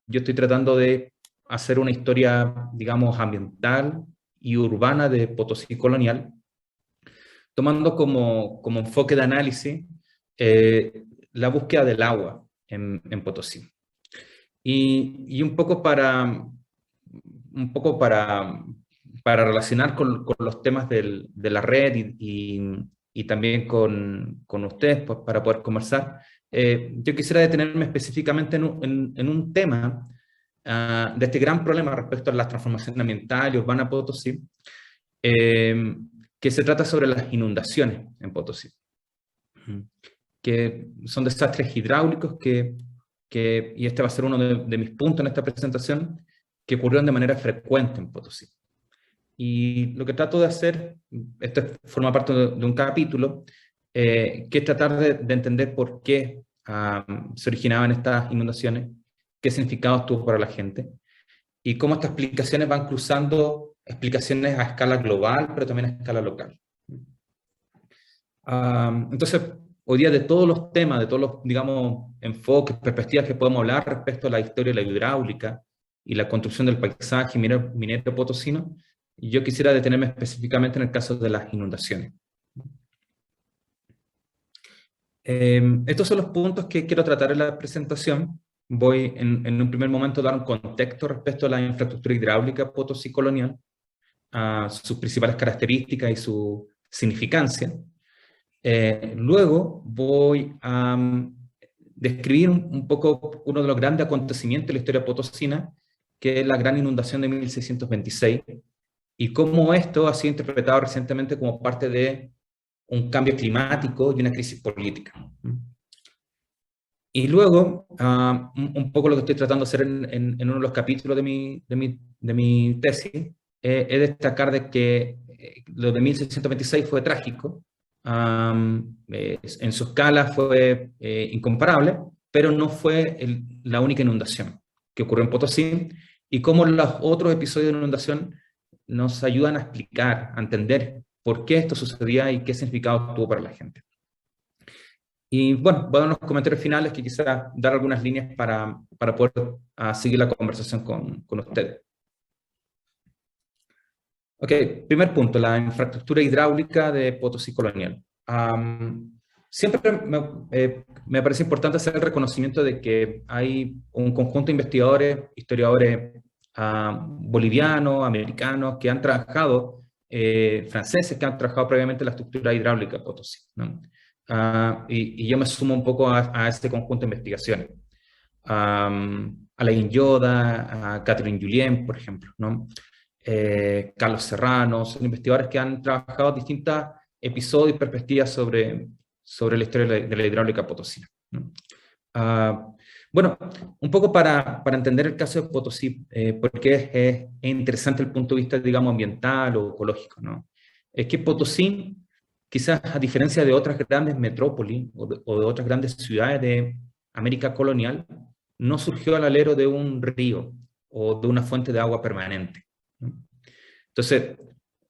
Yo estoy tratando de hacer una historia, digamos, ambiental y urbana de Potosí colonial, tomando como enfoque de análisis la búsqueda del agua en Potosí. Y un poco para relacionar con los temas de la red y también con ustedes, pues, para poder conversar, yo quisiera detenerme específicamente en un tema de este gran problema respecto a la transformación ambiental y urbana Potosí, que se trata sobre las inundaciones en Potosí, que son desastres hidráulicos y este va a ser uno de mis puntos en esta presentación, que ocurrieron de manera frecuente en Potosí. Y lo que trato de hacer, esto forma parte de un capítulo, que es tratar de entender por qué se originaban estas inundaciones, qué significado tuvo para la gente, y cómo estas explicaciones van cruzando explicaciones a escala global, pero también a escala local. Entonces, hoy día de todos los temas, de todos los, digamos, enfoques, perspectivas que podemos hablar respecto a la historia de la hidráulica y la construcción del paisaje minero potosino, yo quisiera detenerme específicamente en el caso de las inundaciones. Estos son los puntos que quiero tratar en la presentación. Voy en un primer momento a dar un contexto respecto a la infraestructura hidráulica Potosí colonial, a sus principales características y su significancia. Luego voy a describir un poco uno de los grandes acontecimientos de la historia potosina, que es la gran inundación de 1626, y cómo esto ha sido interpretado recientemente como parte de un cambio climático y una crisis política. Y luego, un poco lo que estoy tratando de hacer en uno de los capítulos de mi tesis, es destacar de que lo de 1626 fue trágico, en su escala fue incomparable, pero no fue la única inundación que ocurrió en Potosí, y cómo los otros episodios de inundación nos ayudan a explicar, a entender por qué esto sucedía y qué significado tuvo para la gente. Y bueno, voy a dar unos comentarios finales que quisiera dar algunas líneas para poder seguir la conversación con ustedes. Ok, primer punto, la infraestructura hidráulica de Potosí colonial. Siempre me parece importante hacer el reconocimiento de que hay un conjunto de investigadores, historiadores bolivianos, americanos, que han trabajado, franceses que han trabajado previamente en la estructura hidráulica de Potosí, ¿no? Y yo me sumo un poco a este conjunto de investigaciones. Alain Yoda, a Catherine Julien, por ejemplo, ¿no? Carlos Serrano, son investigadores que han trabajado distintos episodios y perspectivas sobre la historia de la hidráulica potosina, ¿no? Bueno, un poco para entender el caso de Potosí, porque es interesante el punto de vista, digamos, ambiental o ecológico, ¿no? Es que Potosí, quizás a diferencia de otras grandes metrópolis o de otras grandes ciudades de América colonial, no surgió al alero de un río o de una fuente de agua permanente, ¿no? Entonces,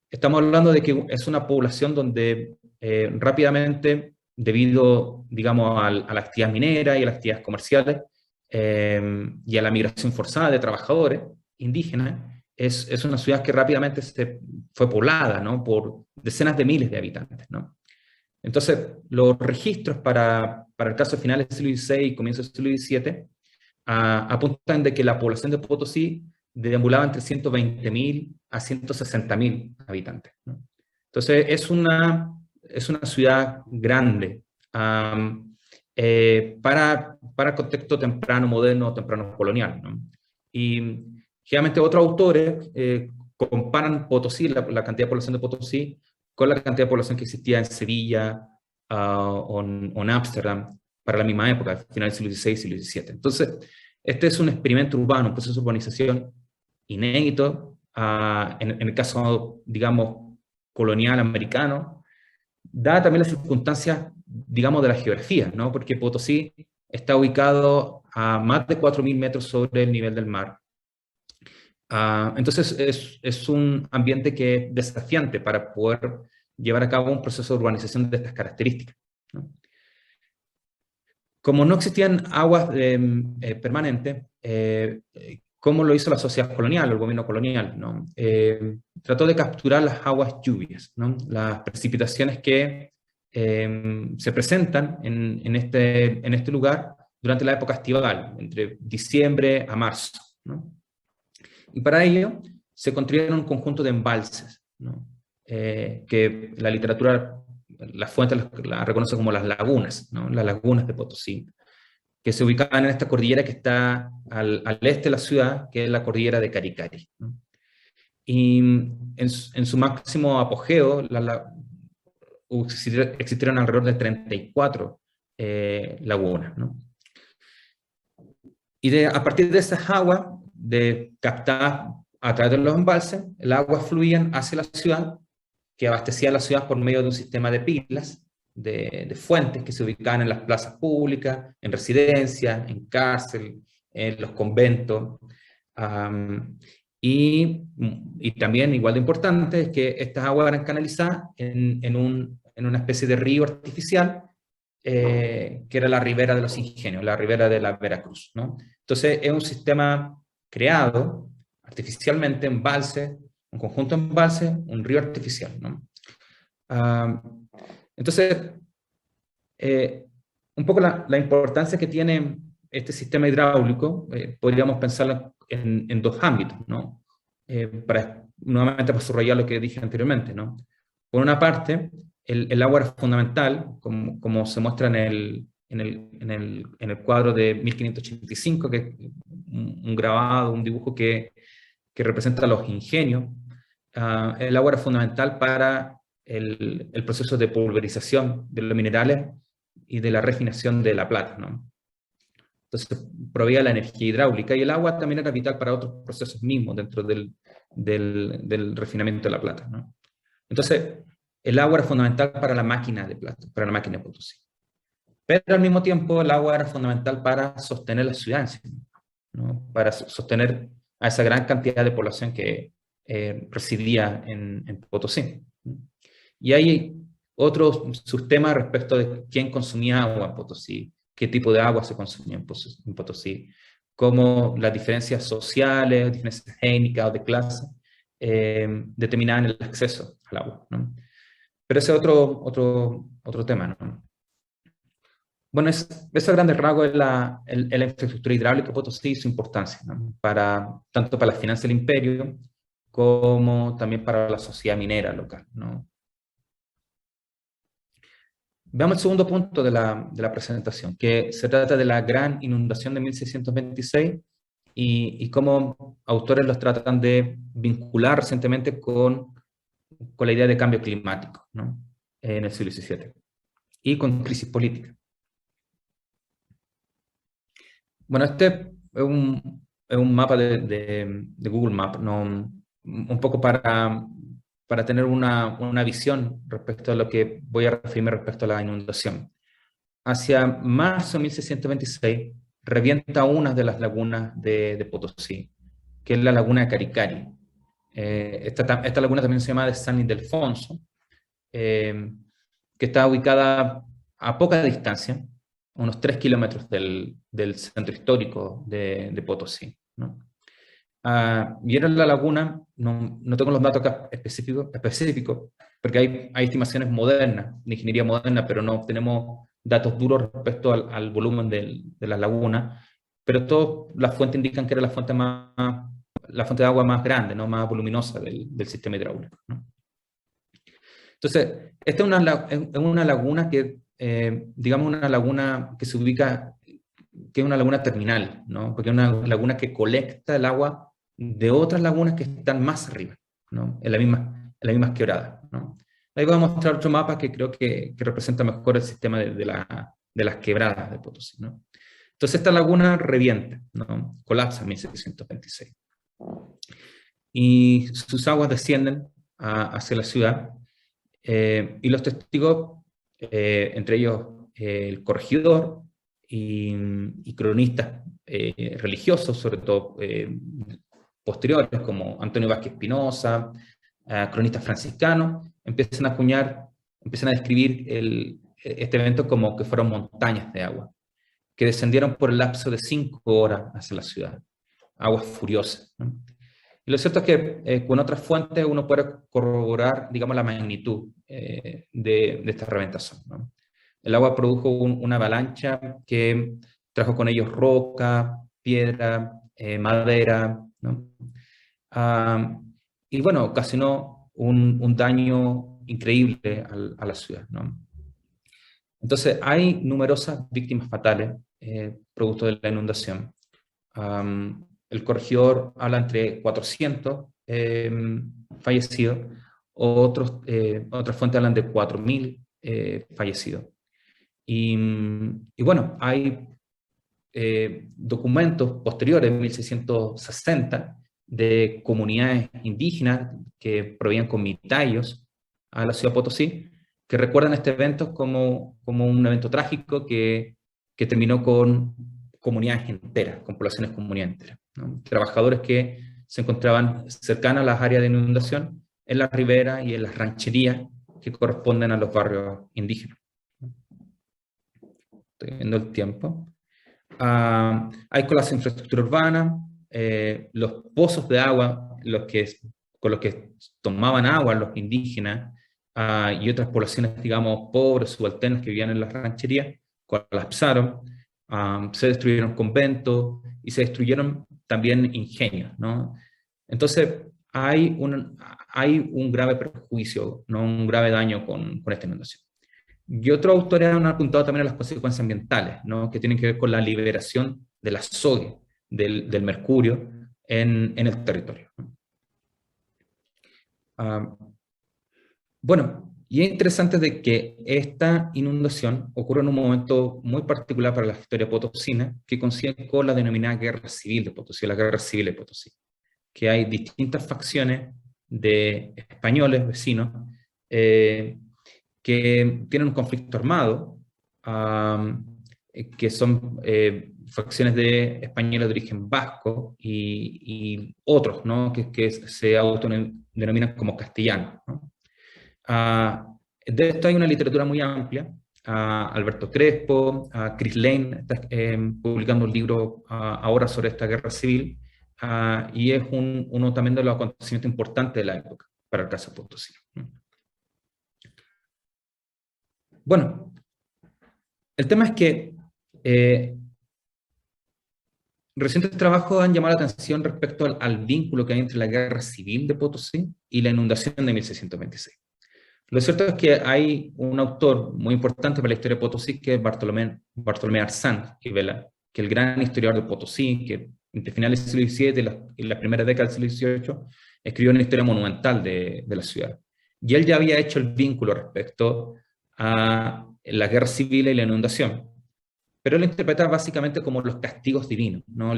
estamos hablando de que es una población donde rápidamente, debido, digamos, a la actividad minera y a las actividades comerciales y a la migración forzada de trabajadores indígenas, es una ciudad que rápidamente fue poblada, ¿no?, por decenas de miles de habitantes, ¿no? Entonces, los registros para el caso de finales del siglo XVI y comienzos del siglo XVII apuntan de que la población de Potosí deambulaba entre 120.000 a 160.000 habitantes, ¿no? Entonces, es una ciudad grande para el contexto temprano, moderno, temprano colonial, ¿no? Y generalmente otros autores comparan Potosí, la cantidad de población de Potosí, con la cantidad de población que existía en Sevilla o en Ámsterdam para la misma época, final del siglo XVI y siglo XVII. Entonces, este es un experimento urbano, un proceso de urbanización inédito, en el caso, digamos, colonial americano, dada también las circunstancias, digamos, de la geografía, ¿no? Porque Potosí está ubicado a más de 4.000 metros sobre el nivel del mar. Entonces es un ambiente que es desafiante para poder llevar a cabo un proceso de urbanización de estas características, ¿no? Como no existían aguas permanentes, ¿cómo lo hizo la sociedad colonial, el gobierno colonial, ¿no? Trató de capturar las aguas lluvias, ¿no? Las precipitaciones que se presentan en este lugar durante la época estival, entre diciembre a marzo, ¿no? Y para ello se construyeron un conjunto de embalses, ¿no? Que la literatura, la fuente la reconoce como las lagunas, ¿no? Las lagunas de Potosí, que se ubicaban en esta cordillera que está al este de la ciudad, que es la cordillera de Caricari, ¿no? Y en su máximo apogeo, existieron alrededor de 34 lagunas, ¿no? Y a partir de esas aguas, captadas a través de los embalses, el agua fluían hacia la ciudad, que abastecía a la ciudad por medio de un sistema de pilas, de fuentes que se ubicaban en las plazas públicas, en residencias, en cárcel, en los conventos. Y también, igual de importante, es que estas aguas eran canalizadas en una especie de río artificial, que era la ribera de los Ingenios, la ribera de la Veracruz, ¿no? Entonces es un sistema creado artificialmente, embalse, un conjunto de embalses, un río artificial, ¿no? Entonces, un poco la importancia que tiene este sistema hidráulico, podríamos pensarlo en dos ámbitos, ¿no? Nuevamente para subrayar lo que dije anteriormente, ¿no? Por una parte, el agua era fundamental, como se muestra en el cuadro de 1585, que es un grabado, un dibujo que representa los ingenios. El agua era fundamental para el proceso de pulverización de los minerales y de la refinación de la plata, ¿no? Entonces proveía la energía hidráulica, y el agua también era vital para otros procesos mismos dentro del refinamiento de la plata, ¿no? Entonces, el agua era fundamental para la máquina de plata, para la máquina de Potosí. Pero al mismo tiempo, el agua era fundamental para sostener la ciudad en sí, ¿no? Para sostener a esa gran cantidad de población que residía en Potosí. Y hay otro subtema respecto de quién consumía agua en Potosí, qué tipo de agua se consumía en Potosí, cómo las diferencias sociales, diferencias étnicas o de clase determinaban el acceso al agua, ¿no? Pero ese es otro tema, ¿no? Bueno, ese grande rasgo es la infraestructura hidráulica de Potosí y su importancia, ¿no? Tanto para las finanzas del imperio como también para la sociedad minera local, ¿no? Veamos el segundo punto de la presentación, que se trata de la gran inundación de 1626 y cómo autores los tratan de vincular recientemente con la idea de cambio climático, ¿no? En el siglo XVII, y con crisis política. Bueno, este es un mapa de Google Maps, ¿no? Un poco para tener una visión respecto a lo que voy a referirme respecto a la inundación. Hacia marzo de 1626 revienta una de las lagunas de Potosí, que es la laguna de Caricari. Esta laguna también se llama de San Ildefonso, que está ubicada a poca distancia, unos 3 kilómetros del centro histórico de Potosí, ¿no? Vieron la laguna, no tengo los datos acá específicos, porque hay estimaciones modernas, de ingeniería moderna, pero no tenemos datos duros respecto al volumen de la laguna, pero todas las fuentes indican que era la fuente de agua más grande, ¿no? Más voluminosa del sistema hidráulico, ¿no? Entonces, esta es una laguna que, digamos, una laguna que se ubica, que es una laguna terminal, ¿no? Porque es una laguna que colecta el agua de otras lagunas que están más arriba, ¿no? En las mismas quebradas, ¿no? Ahí voy a mostrar otro mapa que creo que representa mejor el sistema de las quebradas de Potosí, ¿no? Entonces esta laguna revienta, ¿no? Colapsa en 1626. Y sus aguas descienden hacia la ciudad, y los testigos, entre ellos el corregidor y cronistas religiosos, sobre todo posteriores, como Antonio Vázquez Espinosa, cronistas franciscanos, empiezan a describir este evento como que fueron montañas de agua, que descendieron por el lapso de 5 horas hacia la ciudad, aguas furiosas, ¿no? Y lo cierto es que con otras fuentes uno puede corroborar, digamos, la magnitud de esta reventación, ¿no? El agua produjo una avalancha que trajo con ellos roca, piedra, madera, ¿no? Ah, y bueno, ocasionó un daño increíble a la ciudad, ¿no? Entonces, hay numerosas víctimas fatales producto de la inundación. El corregidor habla entre 400 fallecidos, otras fuentes hablan de 4.000 fallecidos. Y bueno, hay documentos posteriores, en 1660, de comunidades indígenas que provían con mitayos a la ciudad de Potosí, que recuerdan este evento como un evento trágico que terminó con comunidades enteras, con poblaciones comunidades enteras, ¿no? Trabajadores que se encontraban cercanos a las áreas de inundación, en las riberas y en las rancherías que corresponden a los barrios indígenas. Estoy viendo el tiempo. Hay con las infraestructuras urbanas, los pozos de agua, con los que tomaban agua los indígenas y otras poblaciones, digamos, pobres, subalternas que vivían en las rancherías, colapsaron, se destruyeron conventos y se destruyeron también ingenios, ¿no? Entonces, hay un grave perjuicio, ¿no? Un grave daño con esta inundación. Y otros autores han apuntado también a las consecuencias ambientales, ¿no? Que tienen que ver con la liberación de la sodio, del mercurio, en el territorio, ¿no? Bueno, y es interesante de que esta inundación ocurre en un momento muy particular para la historia potosina, que coincide con la denominada Guerra Civil de Potosí, la Guerra Civil de Potosí, que hay distintas facciones de españoles vecinos que tienen un conflicto armado, que son facciones de españoles de origen vasco y otros, ¿no? que se autodenominan como castellanos, ¿no? De esto hay una literatura muy amplia. Alberto Crespo, Chris Lane está publicando un libro ahora sobre esta guerra civil, y es uno también de los acontecimientos importantes de la época para el caso Potosí. Bueno, el tema es que recientes trabajos han llamado la atención respecto al vínculo que hay entre la guerra civil de Potosí y la inundación de 1626. Lo cierto es que hay un autor muy importante para la historia de Potosí, que es Bartolomé Arzán Ibela, que es el gran historiador de Potosí, que entre finales del siglo XVII y las primeras décadas del siglo XVIII escribió una historia monumental de la ciudad. Y él ya había hecho el vínculo respecto a la guerra civil y la inundación, pero él lo interpreta básicamente como los castigos divinos, ¿no?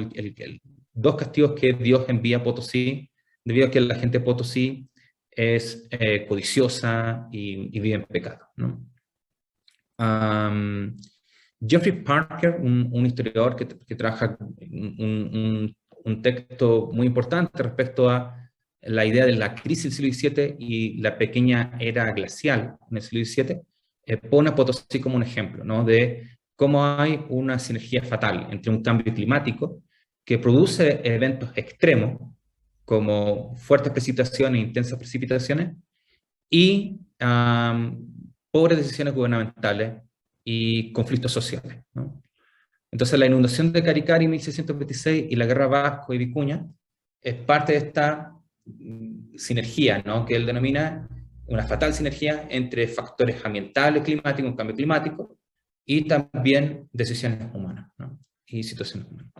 Dos castigos que Dios envía a Potosí, debido a que la gente de Potosí es codiciosa y vive en pecado, ¿no? Geoffrey Parker, un historiador que trabaja un texto muy importante respecto a la idea de la crisis del siglo XVII y la pequeña era glacial en el siglo XVII, pone a Potosí como un ejemplo, ¿no? De cómo hay una sinergia fatal entre un cambio climático que produce eventos extremos, como fuertes precipitaciones, intensas precipitaciones, y pobres decisiones gubernamentales y conflictos sociales, ¿no? Entonces la inundación de Caricari en 1626 y la guerra Vasco y Vicuña es parte de esta sinergia, ¿no? Que él denomina una fatal sinergia entre factores ambientales, climáticos, un cambio climático, y también decisiones humanas, ¿no? Y situaciones humanas.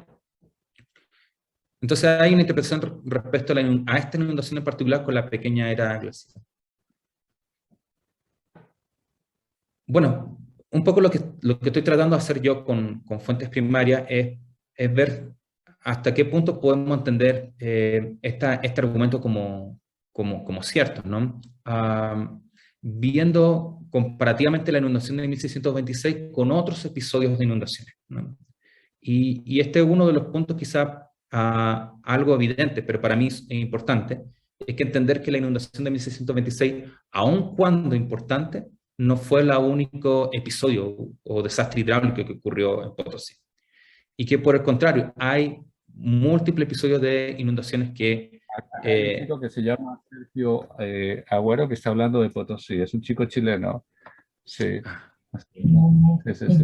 Entonces hay una interpretación respecto a esta inundación en particular con la pequeña era glacial. Bueno, un poco lo que estoy tratando de hacer yo con fuentes primarias es ver hasta qué punto podemos entender este argumento como cierto, ¿no? Viendo comparativamente la inundación de 1626 con otros episodios de inundaciones, ¿no? Y este es uno de los puntos quizá algo evidente, pero para mí es importante, es que entender que la inundación de 1626, aun cuando importante, no fue el único episodio o desastre hidráulico que ocurrió en Potosí. Y que por el contrario, hay múltiples episodios de inundaciones que... Hay un chico que se llama Sergio Agüero que está hablando de Potosí, es un chico chileno. Sí. ah, Sí, sí, sí.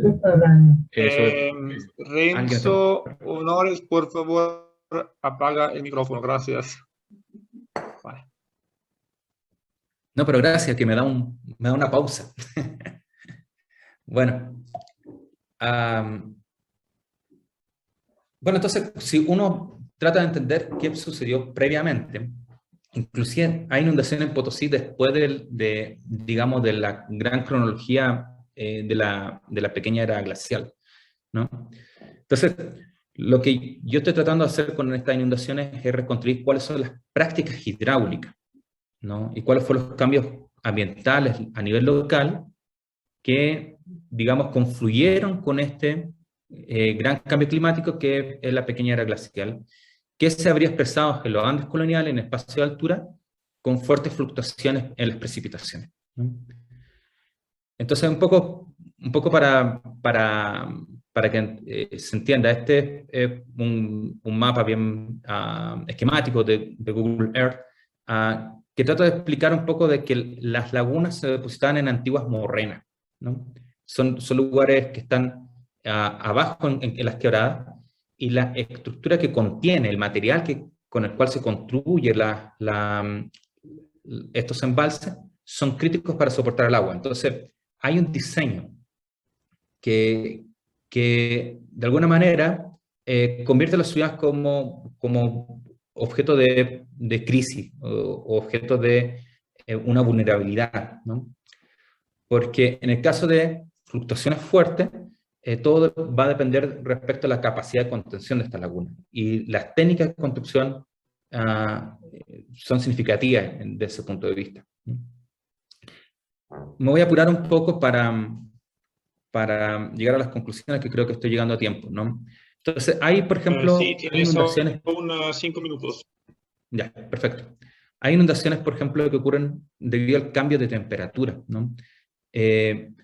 Eso es. alguien está... Renzo Honores, por favor, apaga el micrófono, gracias. Vale. No, pero gracias, que me da una pausa. Bueno, bueno, entonces, si uno trata de entender qué sucedió previamente, inclusive hay inundaciones en Potosí después digamos, de la gran cronología de la pequeña era glacial, ¿no? Entonces, lo que yo estoy tratando de hacer con estas inundaciones es reconstruir cuáles son las prácticas hidráulicas, ¿no? Y cuáles fueron los cambios ambientales a nivel local que, digamos, confluyeron con este gran cambio climático que es la pequeña era glacial, que se habría expresado en los Andes coloniales en espacio de altura con fuertes fluctuaciones en las precipitaciones, ¿no? Entonces, un poco para que se entienda, este es un mapa bien esquemático de Google Earth, que trata de explicar un poco de que las lagunas se depositaban en antiguas morrenas, ¿no? Son lugares que están abajo en las quebradas, y la estructura que contiene, el material con el cual se construye estos embalses, son críticos para soportar el agua. Entonces, hay un diseño que de alguna manera convierte a la ciudad como objeto de crisis o objeto de una vulnerabilidad, ¿no? Porque en el caso de fluctuaciones fuertes, todo va a depender respecto a la capacidad de contención de esta laguna. Y las técnicas de construcción son significativas desde ese punto de vista. Me voy a apurar un poco para llegar a las conclusiones, que creo que estoy llegando a tiempo, ¿no? Entonces, hay, por ejemplo, Sí, tienes inundaciones... unos 5 minutos. Ya, perfecto. Hay inundaciones, por ejemplo, que ocurren debido al cambio de temperatura, ¿no? El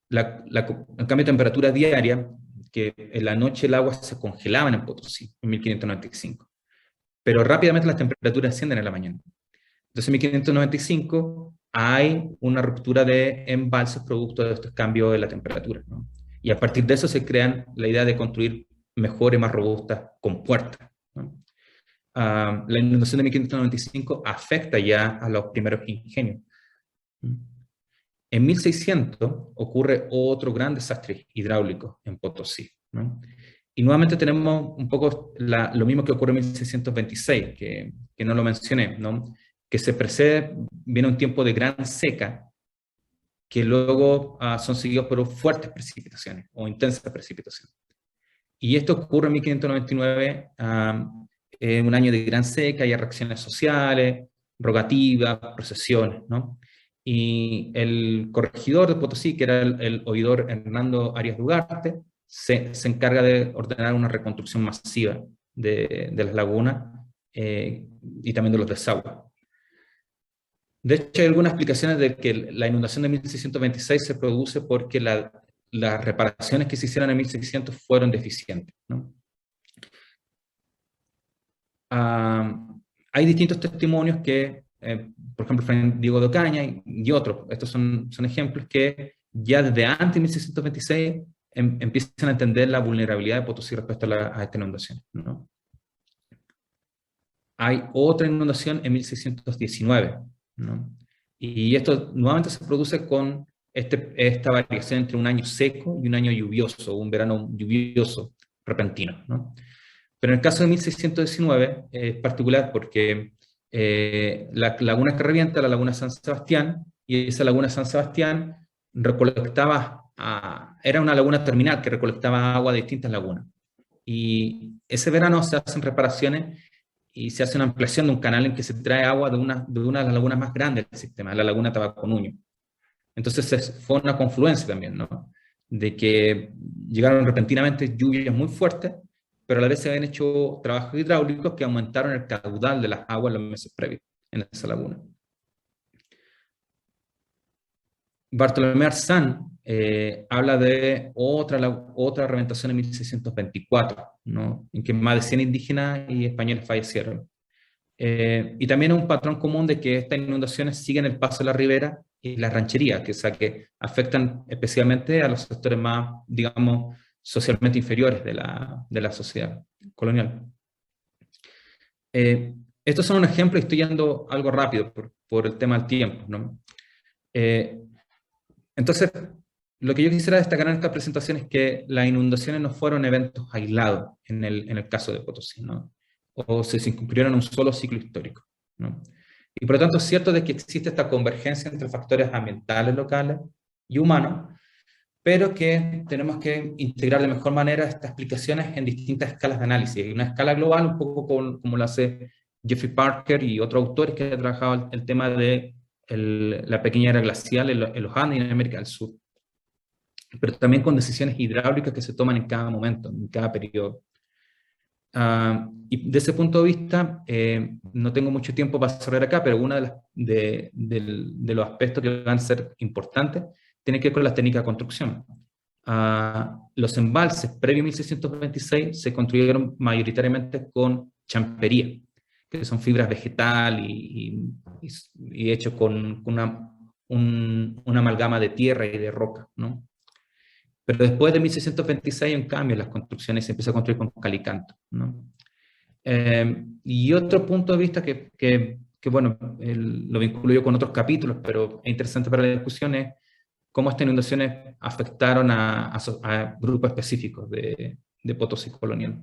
cambio de temperatura diaria, que en la noche el agua se congelaba en Potosí, en 1595, pero rápidamente las temperaturas ascienden en la mañana. Entonces, en 1595 hay una ruptura de embalses producto de estos cambios de la temperatura, ¿no? Y a partir de eso se crean la idea de construir mejores, más robustas, compuertas, ¿no? La inundación de 1595 afecta ya a los primeros ingenios. En 1600 ocurre otro gran desastre hidráulico en Potosí, ¿no? Y nuevamente tenemos un poco lo mismo que ocurre en 1626, que no lo mencioné, ¿no? Que se precede, viene un tiempo de gran seca, que luego son seguidos por fuertes precipitaciones o intensas precipitaciones. Y esto ocurre en 1599, en un año de gran seca, hay reacciones sociales, rogativas, procesiones, ¿no? Y el corregidor de Potosí, que era el oidor Hernando Arias Ugarte, se encarga de ordenar una reconstrucción masiva de las lagunas y también de los desagües. De hecho, hay algunas explicaciones de que la inundación de 1626 se produce porque las reparaciones que se hicieron en 1600 fueron deficientes, ¿no? Hay distintos testimonios que, por ejemplo, Diego de Ocaña y otros, estos son ejemplos que ya desde antes de 1626 empiezan a entender la vulnerabilidad de Potosí respecto a esta inundación, ¿no? Hay otra inundación en 1619, ¿no? Y esto nuevamente se produce con esta variación entre un año seco y un año lluvioso, un verano lluvioso repentino, ¿no? Pero en el caso de 1619 es particular porque la laguna que revienta, la laguna San Sebastián, y esa laguna San Sebastián recolectaba, era una laguna terminal que recolectaba agua de distintas lagunas. Y ese verano se hacen reparaciones y se hace una ampliación de un canal en que se trae agua de una de las lagunas más grandes del sistema, la laguna Tabaconuño. Entonces fue una confluencia también, ¿no? De que llegaron repentinamente lluvias muy fuertes, pero a la vez se habían hecho trabajos hidráulicos que aumentaron el caudal de las aguas en los meses previos en esa laguna. Bartolomé Arzán habla de otra reventación en 1624, ¿no? En que más de 100 indígenas y españoles fallecieron. Y también es un patrón común de que estas inundaciones siguen el paso de la ribera y las rancherías, que afectan especialmente a los sectores más, digamos, socialmente inferiores de la sociedad colonial. Estos son un ejemplo, y estoy yendo algo rápido por el tema del tiempo, ¿no? Entonces, lo que yo quisiera destacar en esta presentación es que las inundaciones no fueron eventos aislados en el caso de Potosí, ¿no? O se circunscribieron en un solo ciclo histórico, ¿no? Y por lo tanto es cierto de que existe esta convergencia entre factores ambientales locales y humanos, pero que tenemos que integrar de mejor manera estas explicaciones en distintas escalas de análisis. Y una escala global, un poco como lo hace Jeffrey Parker y otros autores que han trabajado el tema de la pequeña era glacial en los Andes y en América del Sur. Pero también con decisiones hidráulicas que se toman en cada momento, en cada periodo. Y de ese punto de vista, no tengo mucho tiempo para cerrar acá, pero uno de los aspectos que van a ser importantes tiene que ver con la técnica de construcción. Los embalses previo a 1626 se construyeron mayoritariamente con champería, que son fibras vegetales y hechos con una amalgama de tierra y de roca, ¿no? Pero después de 1626, en cambio, las construcciones se empiezan a construir con calicanto, ¿no? Y otro punto de vista que bueno, lo vinculo yo con otros capítulos, pero es interesante para la discusión, es cómo estas inundaciones afectaron a grupos específicos de Potosí colonial.